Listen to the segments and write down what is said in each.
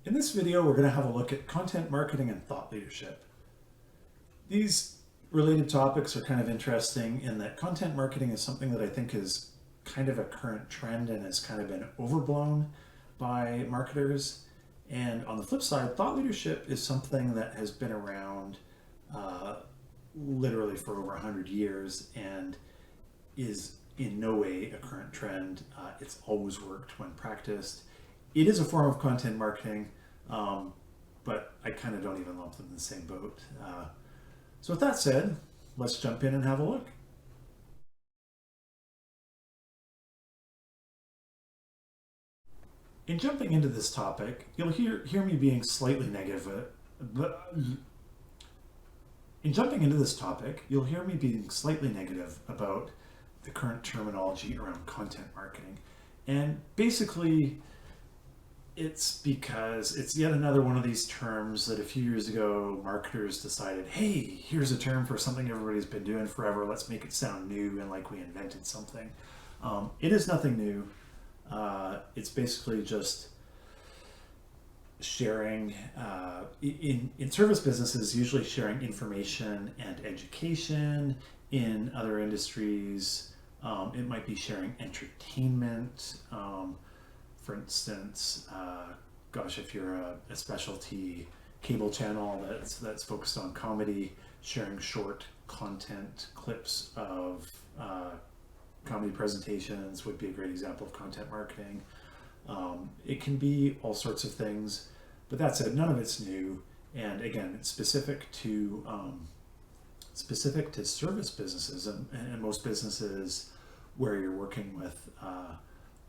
In this video, we're going to have a look at content marketing and thought leadership. These related topics are kind of interesting in that content marketing is something that I think is kind of a current trend and has kind of been overblown by marketers. And on the flip side, thought leadership is something that has been around literally for over 100 years and is in no way a current trend. It's always worked when practiced. It is a form of content marketing, but I kind of don't even lump them in the same boat. So with that said, let's jump in and have a look. In jumping into this topic, you'll hear me being slightly negative. In jumping into this topic, you'll hear me being slightly negative about the current terminology around content marketing. And basically, it's because it's yet another one of these terms that a few years ago marketers decided, hey, here's a term for something everybody's been doing forever. Let's make it sound new and like we invented something. It is nothing new. It's basically just sharing, in service businesses, usually sharing information and education. In other industries, it might be sharing entertainment. For instance, if you're a specialty cable channel that's focused on comedy, sharing short content clips of comedy presentations would be a great example of content marketing. It can be all sorts of things, but that said, none of it's new. And again, it's specific to service businesses and most businesses where you're working with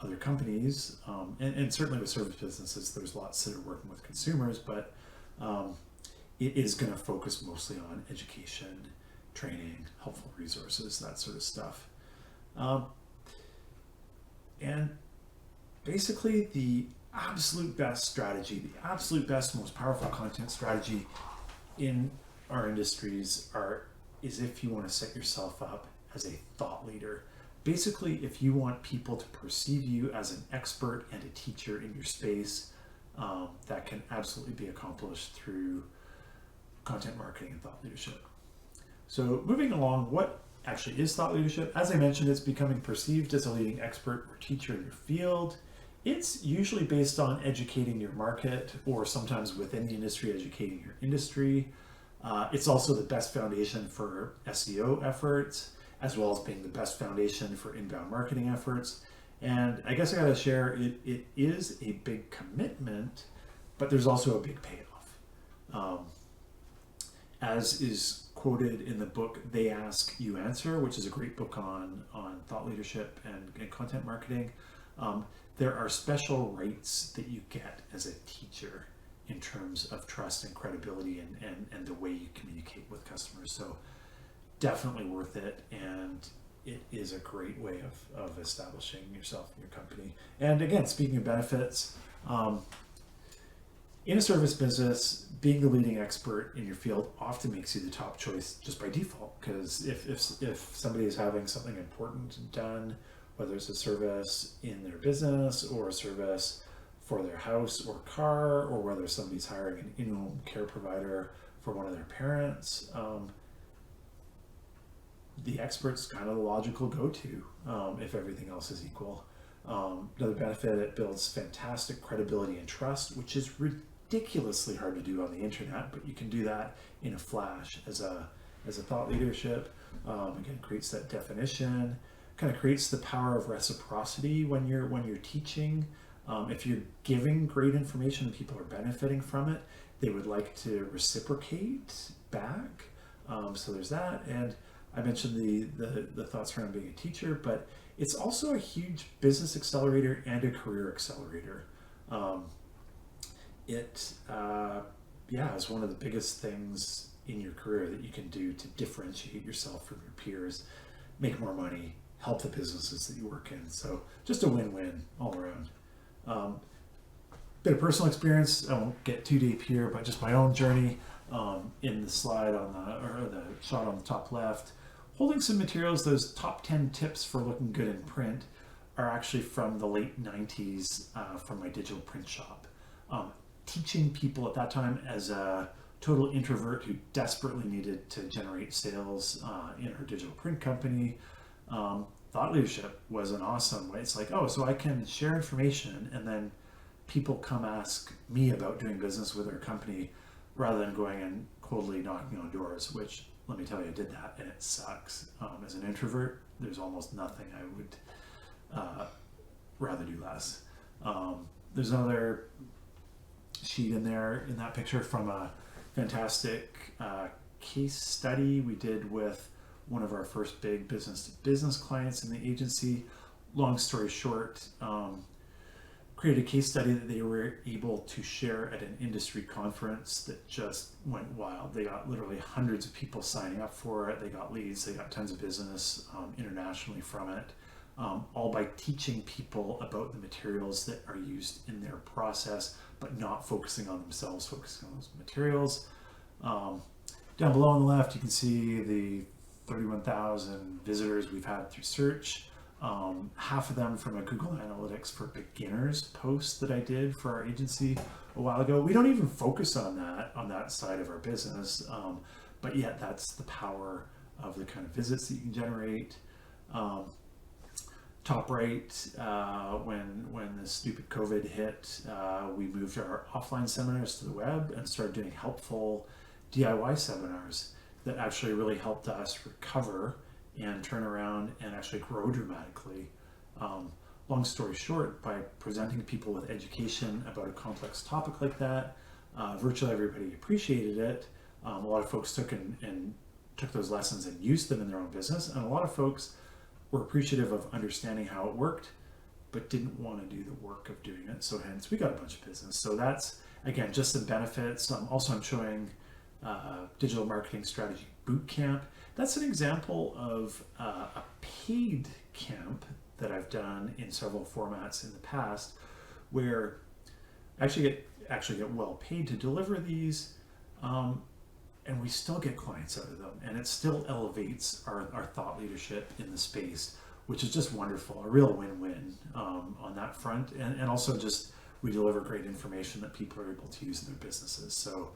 other companies, and certainly with service businesses, there's lots that are working with consumers, but it is going to focus mostly on education, training, helpful resources, that sort of stuff. And basically the absolute best strategy, the absolute best, most powerful content strategy in our industries is if you want to set yourself up as a thought leader. Basically, if you want people to perceive you as an expert and a teacher in your space, that can absolutely be accomplished through content marketing and thought leadership. So moving along, what actually is thought leadership? As I mentioned, it's becoming perceived as a leading expert or teacher in your field. It's usually based on educating your market, or sometimes within the industry, educating your industry. It's also the best foundation for SEO efforts, as well as being the best foundation for inbound marketing efforts. And I guess I gotta share, it is a big commitment, but there's also a big payoff. As is quoted in the book, They Ask, You Answer, which is a great book on thought leadership and content marketing. There are special rights that you get as a teacher in terms of trust and credibility and the way you communicate with customers. So definitely worth it, and it is a great way of establishing yourself and your company. And again, speaking of benefits, in a service business, being the leading expert in your field often makes you the top choice just by default, because if somebody is having something important done, whether it's a service in their business or a service for their house or car, or whether somebody's hiring an in-home care provider for one of their parents, the expert's kind of the logical go-to if everything else is equal. Another benefit, it builds fantastic credibility and trust, which is ridiculously hard to do on the internet, but you can do that in a flash as a thought leadership. Again, creates that definition, kind of creates the power of reciprocity when you're teaching. If you're giving great information and people are benefiting from it, they would like to reciprocate back. So there's that. And I mentioned the thoughts around being a teacher, but it's also a huge business accelerator and a career accelerator. It is one of the biggest things in your career that you can do to differentiate yourself from your peers, make more money, help the businesses that you work in. So just a win-win all around. Bit of personal experience. I won't get too deep here, but just my own journey. In the slide the shot on the top left, holding some materials, those top 10 tips for looking good in print are actually from the late 90s from my digital print shop. teaching people at that time as a total introvert who desperately needed to generate sales in her digital print company. Thought leadership was an awesome way. It's like, oh, so I can share information and then people come ask me about doing business with their company rather than going and coldly knocking on doors, which, let me tell you, I did that and it sucks. As an introvert, there's almost nothing I would rather do less. There's another sheet in there in that picture from a fantastic case study we did with one of our first big business-to-business clients in the agency. Long story short, created a case study that they were able to share at an industry conference that just went wild. They got literally hundreds of people signing up for it. They got leads, they got tons of business internationally from it, all by teaching people about the materials that are used in their process, but not focusing on themselves, focusing on those materials. Down below on the left, you can see the 31,000 visitors we've had through search. Half of them from a Google Analytics for Beginners post that I did for our agency a while ago. We don't even focus on that side of our business, but yet that's the power of the kind of visits that you can generate. Top right, when the stupid COVID hit, we moved our offline seminars to the web and started doing helpful DIY seminars that actually really helped us recover and turn around and actually grow dramatically. Long story short, by presenting people with education about a complex topic like that, virtually everybody appreciated it. A lot of folks took those lessons and used them in their own business, and a lot of folks were appreciative of understanding how it worked, but didn't want to do the work of doing it. So hence, we got a bunch of business. So that's, again, just some benefits. Also, I'm showing Digital Marketing Strategy Bootcamp. That's an example of a paid camp that I've done in several formats in the past, where I actually get well paid to deliver these, and we still get clients out of them, and it still elevates our thought leadership in the space, which is just wonderful, a real win-win on that front, and also just we deliver great information that people are able to use in their businesses. So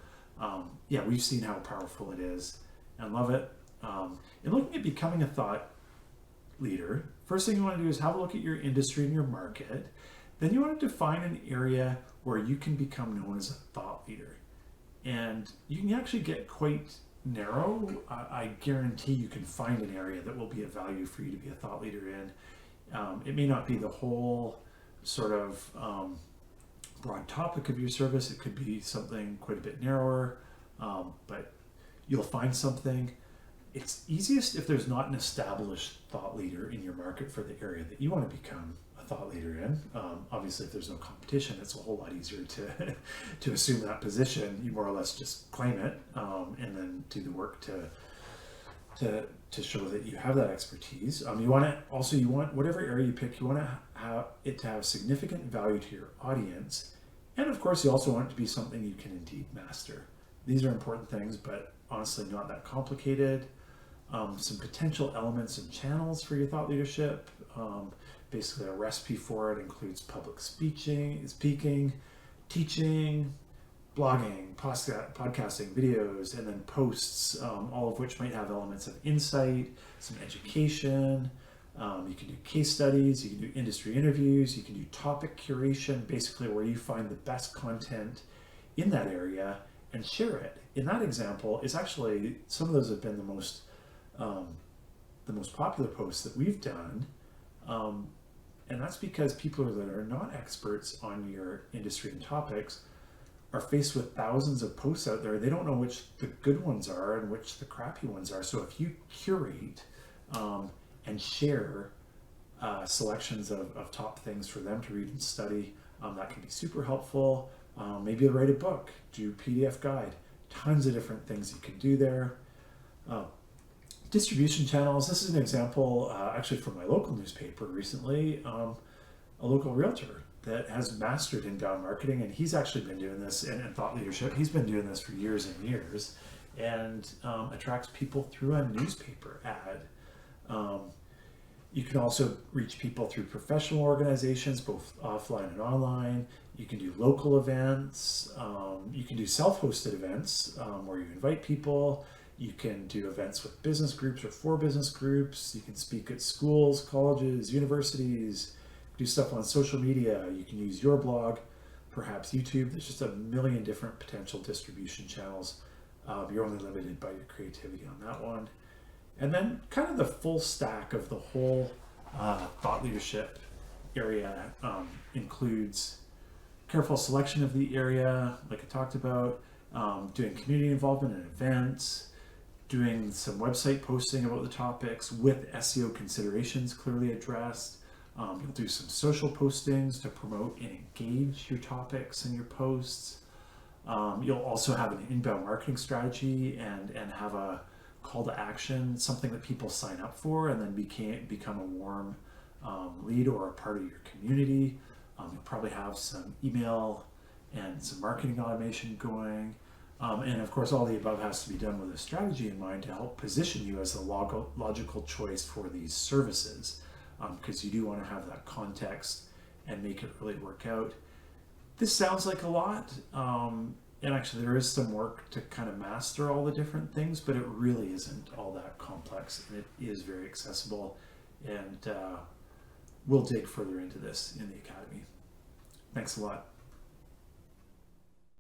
yeah, we've seen how powerful it is and love it. And looking at becoming a thought leader, first thing you want to do is have a look at your industry and your market. Then you want to define an area where you can become known as a thought leader. And you can actually get quite narrow. I guarantee you can find an area that will be of value for you to be a thought leader in. It may not be the whole sort of broad topic of your service. It could be something quite a bit narrower, but you'll find something. It's easiest if there's not an established thought leader in your market for the area that you want to become a thought leader in. Obviously, if there's no competition, it's a whole lot easier to assume that position. You more or less just claim it and then do the work to show that you have that expertise. You want whatever area you pick, you want to have it to have significant value to your audience, and of course, you also want it to be something you can indeed master. These are important things, but honestly, not that complicated. Some potential elements and channels for your thought leadership. Basically, a recipe for it includes public speaking, teaching, blogging, podcasting, videos, and then posts, all of which might have elements of insight, some education. You can do case studies, you can do industry interviews, you can do topic curation, basically where you find the best content in that area and share it. In that example, it's actually, some of those have been the most popular posts that we've done. And that's because people that are not experts on your industry and topics are faced with thousands of posts out there. They don't know which the good ones are and which the crappy ones are. So if you curate and share selections of top things for them to read and study, that can be super helpful. Maybe you'll write a book, do PDF guide, tons of different things you can do there. Distribution channels. This is an example actually from my local newspaper recently, a local realtor that has mastered inbound marketing, and he's actually been doing this and thought leadership. He's been doing this for years and years, and attracts people through a newspaper ad. You can also reach people through professional organizations, both offline and online. You can do local events. You can do self-hosted events where you invite people. You can do events with business groups or for business groups. You can speak at schools, colleges, universities, do stuff on social media. You can use your blog, perhaps YouTube. There's just a million different potential distribution channels. You're only limited by your creativity on that one. And then kind of the full stack of the whole thought leadership area includes careful selection of the area, like I talked about, doing community involvement in events, doing some website posting about the topics with SEO considerations clearly addressed. You'll do some social postings to promote and engage your topics and your posts. You'll also have an inbound marketing strategy and have a call to action, something that people sign up for and then become a warm lead or a part of your community. You'll probably have some email and some marketing automation going. And of course, all the above has to be done with a strategy in mind to help position you as a logical choice for these services, because you do want to have that context and make it really work out. This sounds like a lot, and actually there is some work to kind of master all the different things, but it really isn't all that complex, and it is very accessible, and we'll dig further into this in the Academy. Thanks a lot.